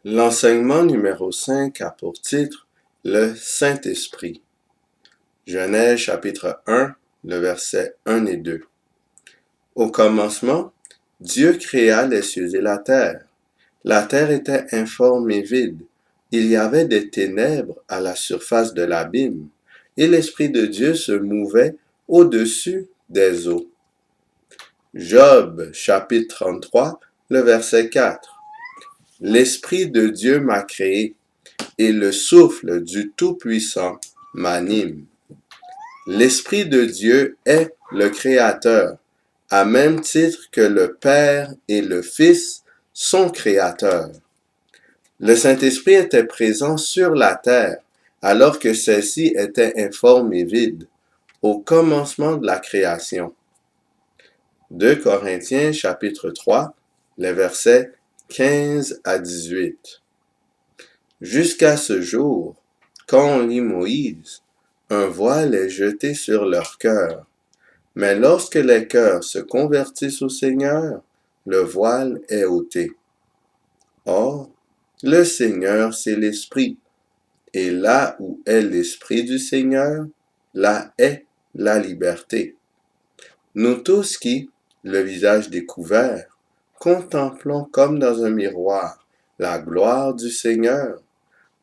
L'enseignement numéro 5 a pour titre le Saint-Esprit. Genèse chapitre 1, le verset 1 et 2. Au commencement, Dieu créa les cieux et la terre. La terre était informe et vide. Il y avait des ténèbres à la surface de l'abîme, et l'Esprit de Dieu se mouvait au-dessus des eaux. Job chapitre 33, le verset 4. L'Esprit de Dieu m'a créé, et le souffle du Tout-Puissant m'anime. L'Esprit de Dieu est le Créateur, à même titre que le Père et le Fils sont créateurs. Le Saint-Esprit était présent sur la terre, alors que celle-ci était informe et vide, au commencement de la création. 2 Corinthiens chapitre 3, les versets 15 à 18. Jusqu'à ce jour, quand on lit Moïse, un voile est jeté sur leur cœur. Mais lorsque les cœurs se convertissent au Seigneur, le voile est ôté. Or, le Seigneur, c'est l'Esprit, et là où est l'Esprit du Seigneur, là est la liberté. Nous tous qui, le visage découvert, contemplons comme dans un miroir la gloire du Seigneur,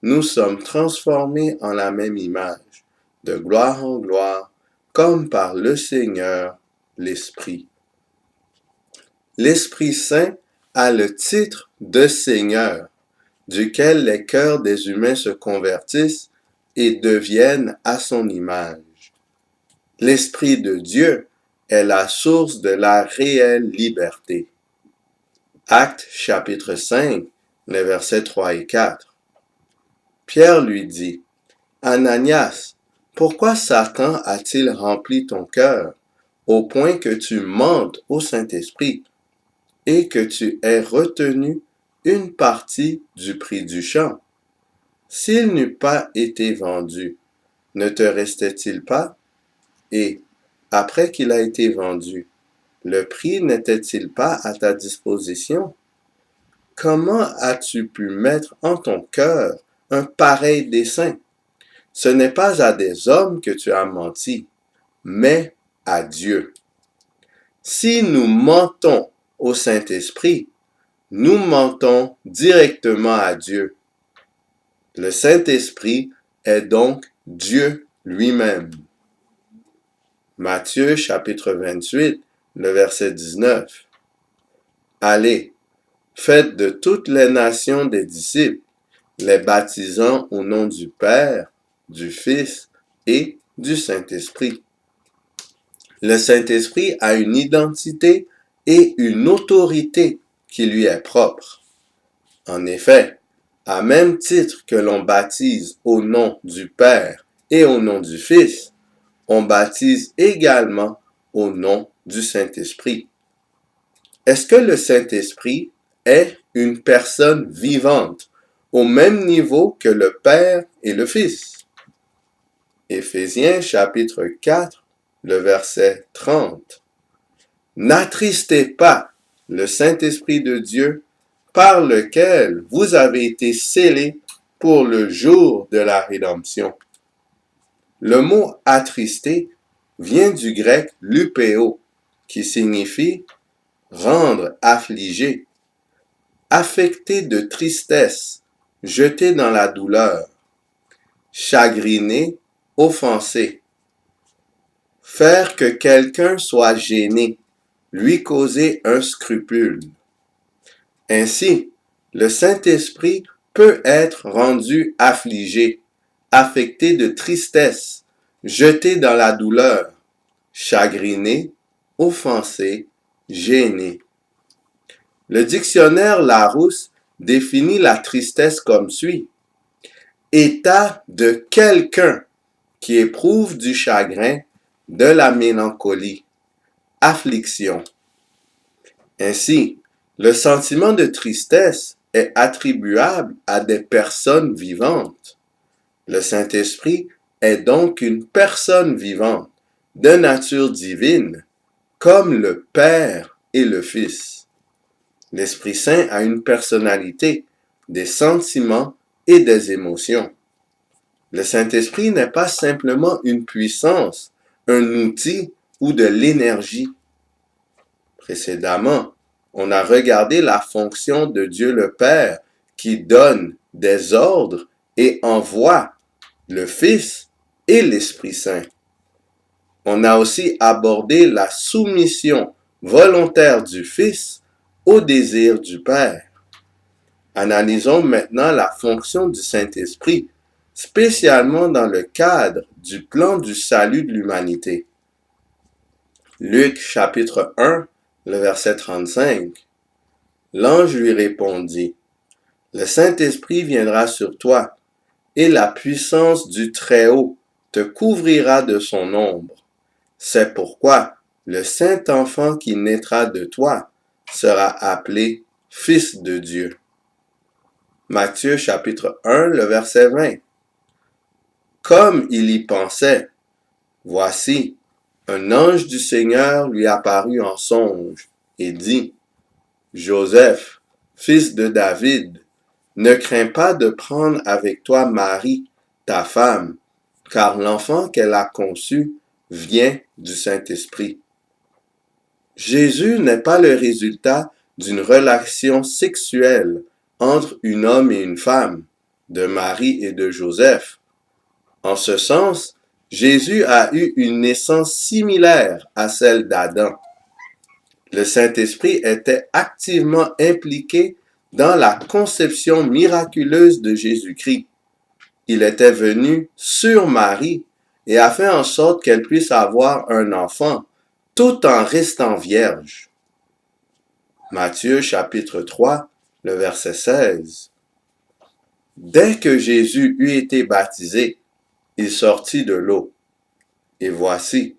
nous sommes transformés en la même image, de gloire en gloire, comme par le Seigneur, l'Esprit. L'Esprit Saint a le titre de Seigneur, duquel les cœurs des humains se convertissent et deviennent à son image. L'Esprit de Dieu est la source de la réelle liberté. Actes chapitre 5, les versets 3 et 4. Pierre lui dit, « Ananias, pourquoi Satan a-t-il rempli ton cœur, au point que tu mentes au Saint-Esprit, et que tu aies retenu une partie du prix du champ? S'il n'eût pas été vendu, ne te restait-il pas? Et, après qu'il a été vendu, le prix n'était-il pas à ta disposition? Comment as-tu pu mettre en ton cœur un pareil dessein? Ce n'est pas à des hommes que tu as menti, mais à Dieu. Si nous mentons au Saint-Esprit, nous mentons directement à Dieu. Le Saint-Esprit est donc Dieu lui-même. Matthieu chapitre 28, le verset 19. Allez, faites de toutes les nations des disciples, les baptisant au nom du Père, du Fils et du Saint-Esprit. Le Saint-Esprit a une identité et une autorité qui lui est propre. En effet, à même titre que l'on baptise au nom du Père et au nom du Fils, on baptise également au nom du Saint-Esprit. Est-ce que le Saint-Esprit est une personne vivante au même niveau que le Père et le Fils? Éphésiens chapitre 4, le verset 30. N'attristez pas le Saint-Esprit de Dieu par lequel vous avez été scellés pour le jour de la rédemption. Le mot attrister vient du grec lupéo, qui signifie rendre affligé, affecté de tristesse, jeté dans la douleur, chagriné, offensé. Faire que quelqu'un soit gêné, lui causer un scrupule. Ainsi, le Saint-Esprit peut être rendu affligé, affecté de tristesse, jeté dans la douleur, chagriné, offensé, gêné. Le dictionnaire Larousse définit la tristesse comme suit. État de quelqu'un qui éprouve du chagrin, de la mélancolie, affliction. Ainsi, le sentiment de tristesse est attribuable à des personnes vivantes. Le Saint-Esprit est donc une personne vivante, de nature divine, comme le Père et le Fils. L'Esprit Saint a une personnalité, des sentiments et des émotions. Le Saint-Esprit n'est pas simplement une puissance, un outil ou de l'énergie. Précédemment, on a regardé la fonction de Dieu le Père qui donne des ordres et envoie le Fils et l'Esprit Saint. On a aussi abordé la soumission volontaire du Fils au désir du Père. Analysons maintenant la fonction du Saint-Esprit, spécialement dans le cadre du plan du salut de l'humanité. Luc chapitre 1, le verset 35. L'ange lui répondit, « Le Saint-Esprit viendra sur toi, et la puissance du Très-Haut te couvrira de son ombre. C'est pourquoi le Saint-Enfant qui naîtra de toi sera appelé Fils de Dieu. » Matthieu chapitre 1, le verset 20. Comme il y pensait, voici, un ange du Seigneur lui apparut en songe et dit, « Joseph, fils de David, ne crains pas de prendre avec toi Marie, ta femme, car l'enfant qu'elle a conçu vient du Saint-Esprit. » Jésus n'est pas le résultat d'une relation sexuelle entre un homme et une femme, de Marie et de Joseph. En ce sens, Jésus a eu une naissance similaire à celle d'Adam. Le Saint-Esprit était activement impliqué dans la conception miraculeuse de Jésus-Christ. Il était venu sur Marie et a fait en sorte qu'elle puisse avoir un enfant, tout en restant vierge. Matthieu chapitre 3, le verset 16. Dès que Jésus eut été baptisé, il sortit de l'eau. Et voici,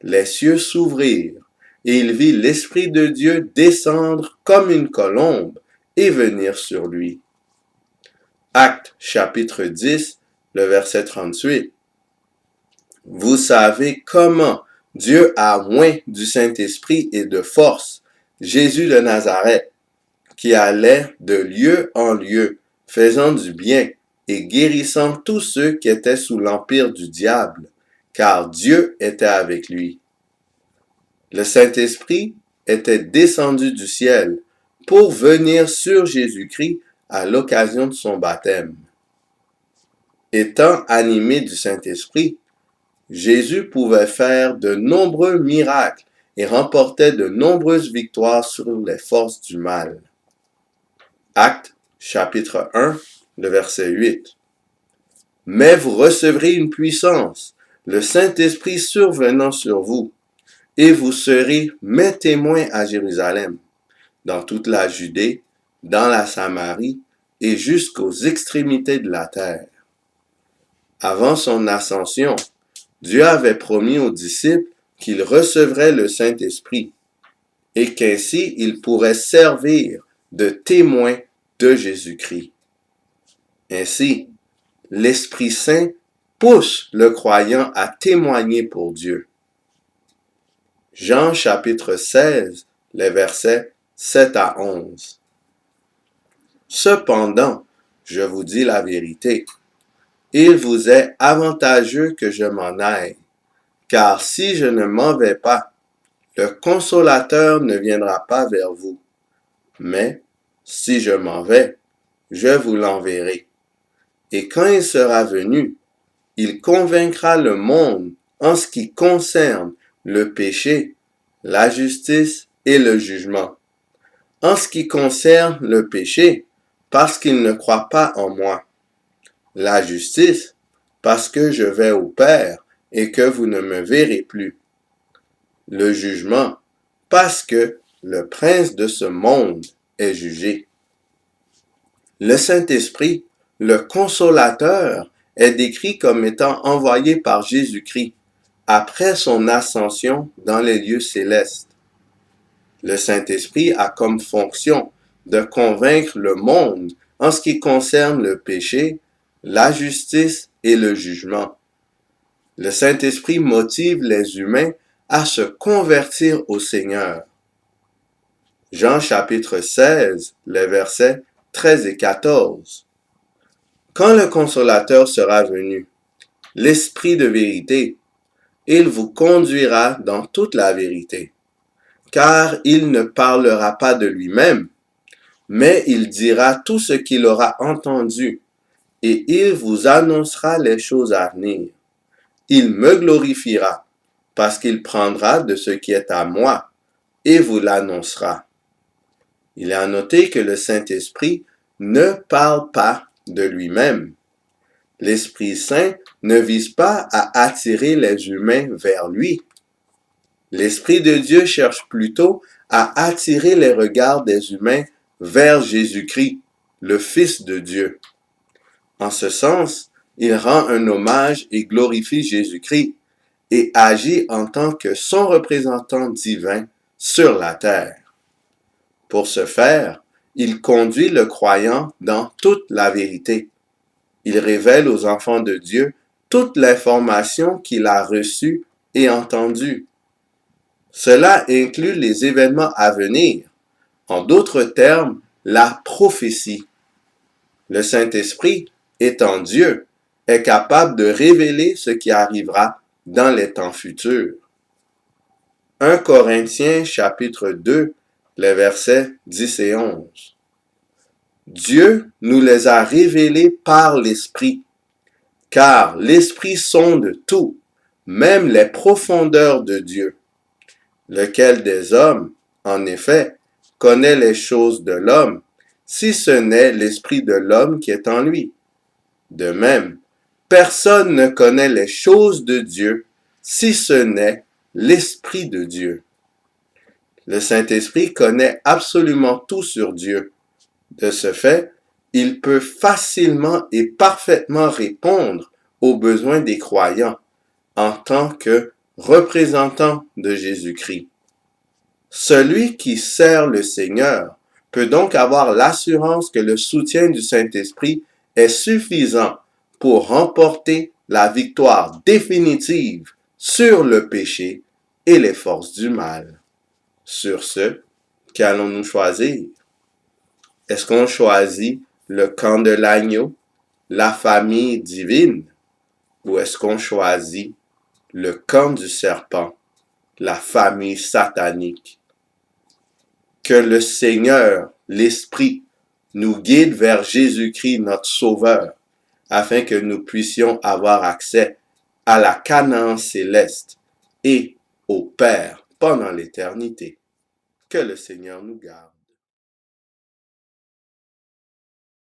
les cieux s'ouvrirent, et il vit l'Esprit de Dieu descendre comme une colombe et venir sur lui. Actes chapitre 10, le verset 38. Vous savez comment Dieu a oint du Saint-Esprit et de force Jésus de Nazareth, qui allait de lieu en lieu, faisant du bien et guérissant tous ceux qui étaient sous l'empire du diable, car Dieu était avec lui. Le Saint-Esprit était descendu du ciel pour venir sur Jésus-Christ à l'occasion de son baptême. Étant animé du Saint-Esprit, Jésus pouvait faire de nombreux miracles et remportait de nombreuses victoires sur les forces du mal. Actes chapitre 1, le verset 8. Mais vous recevrez une puissance, le Saint-Esprit survenant sur vous, et vous serez mes témoins à Jérusalem, dans toute la Judée, dans la Samarie et jusqu'aux extrémités de la terre. Avant son ascension, Dieu avait promis aux disciples qu'ils recevraient le Saint-Esprit et qu'ainsi ils pourraient servir de témoins de Jésus-Christ. Ainsi, l'Esprit Saint pousse le croyant à témoigner pour Dieu. Jean chapitre 16, les versets 7 à 11. Cependant, je vous dis la vérité, il vous est avantageux que je m'en aille, car si je ne m'en vais pas, le Consolateur ne viendra pas vers vous. Mais si je m'en vais, je vous l'enverrai. Et quand il sera venu, il convaincra le monde en ce qui concerne le péché, la justice et le jugement. En ce qui concerne le péché, parce qu'il ne croit pas en moi. La justice, parce que je vais au Père et que vous ne me verrez plus. Le jugement, parce que le prince de ce monde est jugé. Le Saint-Esprit, le Consolateur, est décrit comme étant envoyé par Jésus-Christ après son ascension dans les lieux célestes. Le Saint-Esprit a comme fonction de convaincre le monde en ce qui concerne le péché, la justice et le jugement. Le Saint-Esprit motive les humains à se convertir au Seigneur. Jean chapitre 16, les versets 13 et 14. Quand le consolateur sera venu, l'Esprit de vérité, il vous conduira dans toute la vérité, car il ne parlera pas de lui-même, mais il dira tout ce qu'il aura entendu, et il vous annoncera les choses à venir. Il me glorifiera, parce qu'il prendra de ce qui est à moi, et vous l'annoncera. Il est à noter que le Saint-Esprit ne parle pas de lui-même. L'Esprit Saint ne vise pas à attirer les humains vers lui. L'Esprit de Dieu cherche plutôt à attirer les regards des humains vers Jésus-Christ, le Fils de Dieu. En ce sens, il rend un hommage et glorifie Jésus-Christ et agit en tant que son représentant divin sur la terre. Pour ce faire, il conduit le croyant dans toute la vérité. Il révèle aux enfants de Dieu toute l'information qu'il a reçue et entendue. Cela inclut les événements à venir, en d'autres termes, la prophétie. Le Saint-Esprit, étant Dieu, est capable de révéler ce qui arrivera dans les temps futurs. 1 Corinthiens chapitre 2, les versets 10 et 11. Dieu nous les a révélés par l'Esprit, car l'Esprit sonde tout, même les profondeurs de Dieu. Lequel des hommes, en effet, connaît les choses de l'homme, si ce n'est l'Esprit de l'homme qui est en lui? De même, personne ne connaît les choses de Dieu, si ce n'est l'Esprit de Dieu. Le Saint-Esprit connaît absolument tout sur Dieu. De ce fait, il peut facilement et parfaitement répondre aux besoins des croyants en tant que représentant de Jésus-Christ. Celui qui sert le Seigneur peut donc avoir l'assurance que le soutien du Saint-Esprit est suffisant pour remporter la victoire définitive sur le péché et les forces du mal. Sur ce, qu'allons-nous choisir? Est-ce qu'on choisit le camp de l'agneau, la famille divine, ou est-ce qu'on choisit le camp du serpent, la famille satanique? Que le Seigneur, l'Esprit, nous guide vers Jésus-Christ, notre Sauveur, afin que nous puissions avoir accès à la Canaan céleste et au Père pendant l'éternité. Que le Seigneur nous garde.